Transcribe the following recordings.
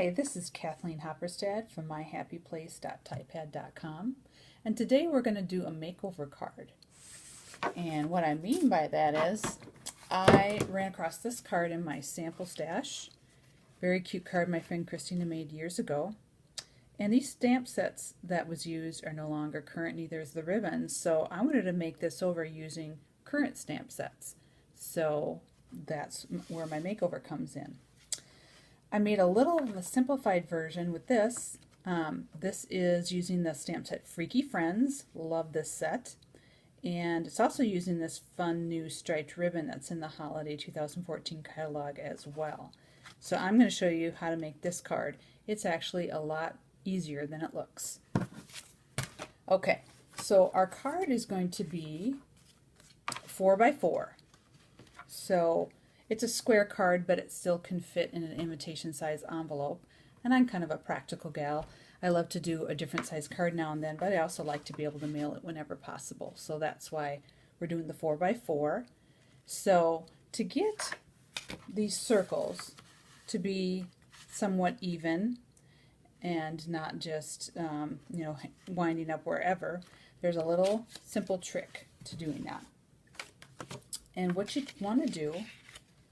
Hi, this is Kathleen Hopperstad from myhappyplace.typepad.com, and today we're going to do a makeover card. And what I mean by that is I ran across this card in my sample stash. Very cute card my friend Christina made years ago. And these stamp sets that was used are no longer current, neither is the ribbons, so I wanted to make this over using current stamp sets. So that's where my makeover comes in. I made a little of a simplified version with this. This is using the stamp set Freaky Friends. Love this set. And it's also using this fun new striped ribbon that's in the Holiday 2014 catalog as well. So I'm going to show you how to make this card. It's actually a lot easier than it looks. Okay, so our card is going to be 4x4. So it's a square card, but it still can fit in an invitation size envelope. And I'm kind of a practical gal. I love to do a different size card now and then, but I also like to be able to mail it whenever possible. So that's why we're doing the 4x4. So to get these circles to be somewhat even and not just winding up wherever, there's a little simple trick to doing that. And what you want to do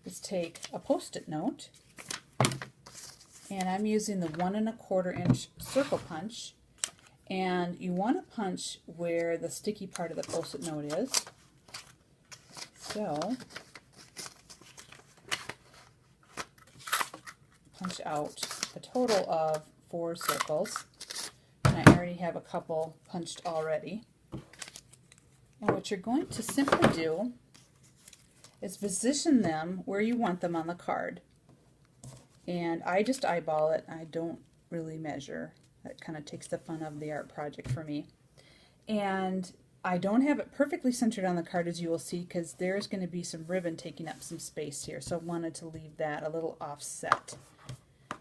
is take a Post-it note, and I'm using the 1 1/4 inch circle punch, and you want to punch where the sticky part of the Post-it note is. So punch out a total of 4 circles, and I already have a couple punched already. And what you're going to simply do is position them where you want them on the card. And I just eyeball it. I don't really measure. That kind of takes the fun of the art project for me. And I don't have it perfectly centered on the card, as you will see, because there's going to be some ribbon taking up some space here. So I wanted to leave that a little offset.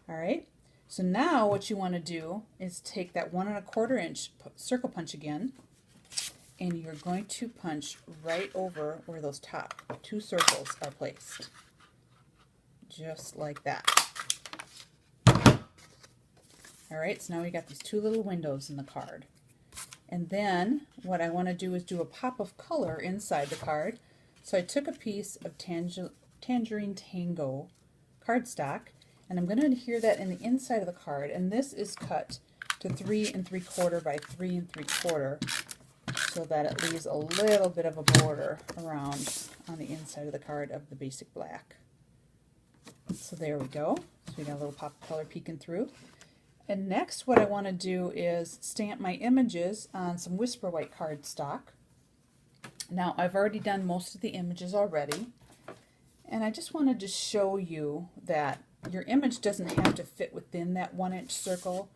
Alright, so now what you want to do is take that 1 1/4 inch circle punch again, and you're going to punch right over where those top 2 circles are placed. Just like that. Alright, so now we got these 2 little windows in the card. And then what I want to do is do a pop of color inside the card. So I took a piece of Tangerine Tango cardstock, and I'm going to adhere that in the inside of the card, and this is cut to 3 3/4 by 3 3/4. So that it leaves a little bit of a border around on the inside of the card of the basic black. So there we go. So we got a little pop of color peeking through. And next what I want to do is stamp my images on some Whisper White cardstock. Now I've already done most of the images already, and I just wanted to show you that your image doesn't have to fit within that 1 inch circle.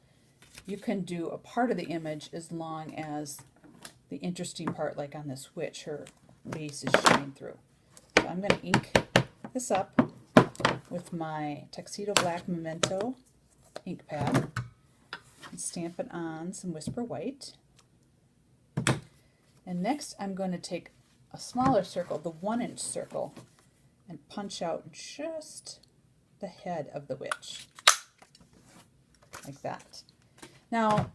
You can do a part of the image as long as the interesting part, like on this witch, her base is showing through. So I'm going to ink this up with my Tuxedo Black Memento ink pad and stamp it on some Whisper White. And next I'm going to take a smaller circle, the 1 inch circle, and punch out just the head of the witch, like that. Now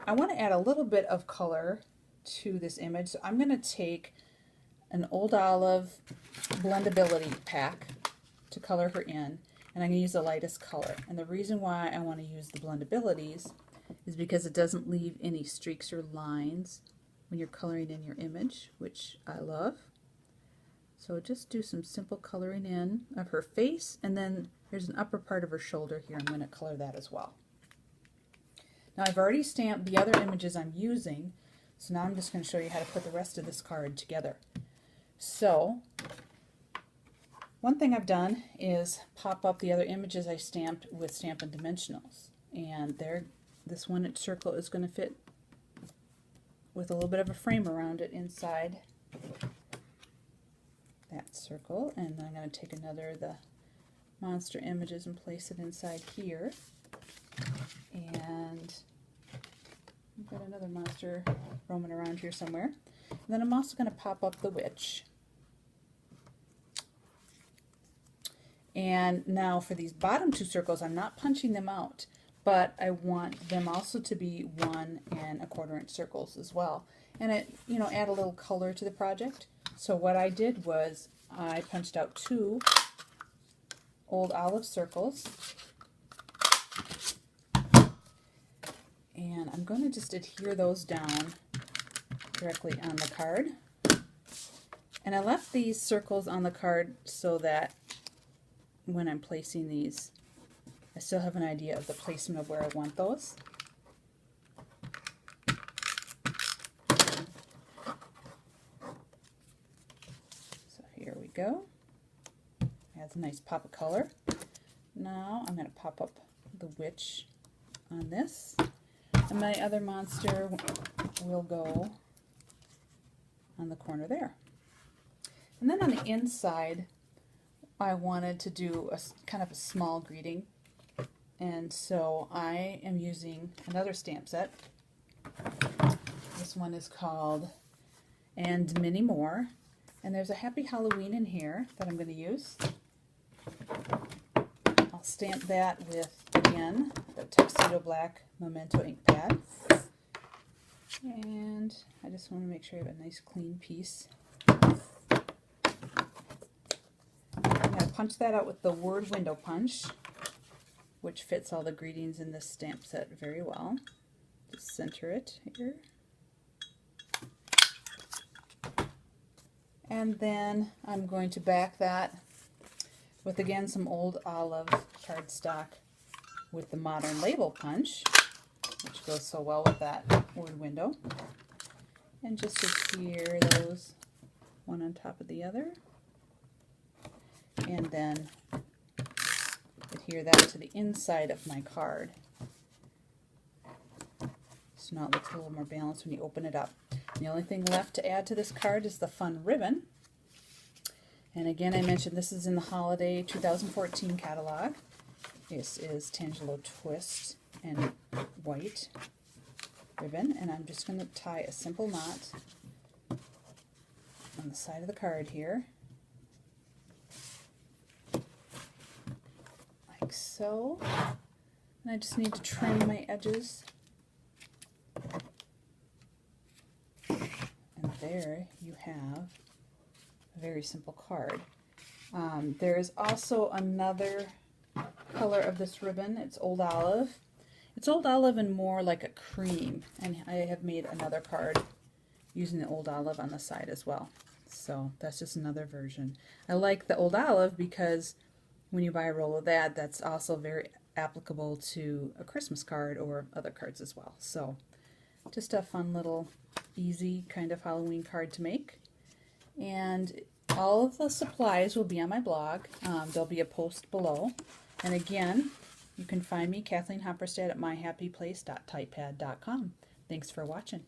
I want to add a little bit of color to this image, so I'm going to take an Old Olive blendability pack to color her in, and I'm going to use the lightest color. And the reason why I want to use the blendabilities is because it doesn't leave any streaks or lines when you're coloring in your image, which I love. So just do some simple coloring in of her face, and then there's an upper part of her shoulder here. I'm going to color that as well. Now I've already stamped the other images I'm using, so now I'm just going to show you how to put the rest of this card together. So one thing I've done is pop up the other images I stamped with Stampin' Dimensionals, and this 1 inch circle is going to fit with a little bit of a frame around it inside that circle. And then I'm going to take another of the monster images and place it inside here. And I've got another monster roaming around here somewhere. And then I'm also going to pop up the witch. And now for these bottom two circles, I'm not punching them out, but I want them also to be 1 1/4 inch circles as well. And it, add a little color to the project. So what I did was I punched out 2 old olive circles. And I'm going to just adhere those down directly on the card. And I left these circles on the card so that when I'm placing these, I still have an idea of the placement of where I want those. So here we go. Adds a nice pop of color. Now I'm going to pop up the witch on this. And my other monster will go on the corner there. And then on the inside, I wanted to do a kind of a small greeting, and so I am using another stamp set. This one is called And Many More, and there's a Happy Halloween in here that I'm going to use. I'll stamp that with, again, the Tuxedo Black Memento ink pad, and I just want to make sure I have a nice clean piece. I'm going to punch that out with the word window punch, which fits all the greetings in this stamp set very well. Just center it here. And then I'm going to back that with, again, some old olive cardstock with the modern label punch, which goes so well with that word window. And just adhere those one on top of the other. And then adhere that to the inside of my card. So now it looks a little more balanced when you open it up. The only thing left to add to this card is the fun ribbon. And again, I mentioned this is in the Holiday 2014 catalog. This is Tangelo Twist and white ribbon. And I'm just going to tie a simple knot on the side of the card here. Like so. And I just need to trim my edges. And there you have a very simple card. There is also another color of this ribbon. It's Old Olive. It's Old Olive and more like a cream. And I have made another card using the Old Olive on the side as well. So that's just another version. I like the Old Olive because when you buy a roll of that, that's also very applicable to a Christmas card or other cards as well. So just a fun little easy kind of Halloween card to make. And all of the supplies will be on my blog. There'll be a post below. And again, you can find me, Kathleen Hopperstad, at myhappyplace.typepad.com. Thanks for watching.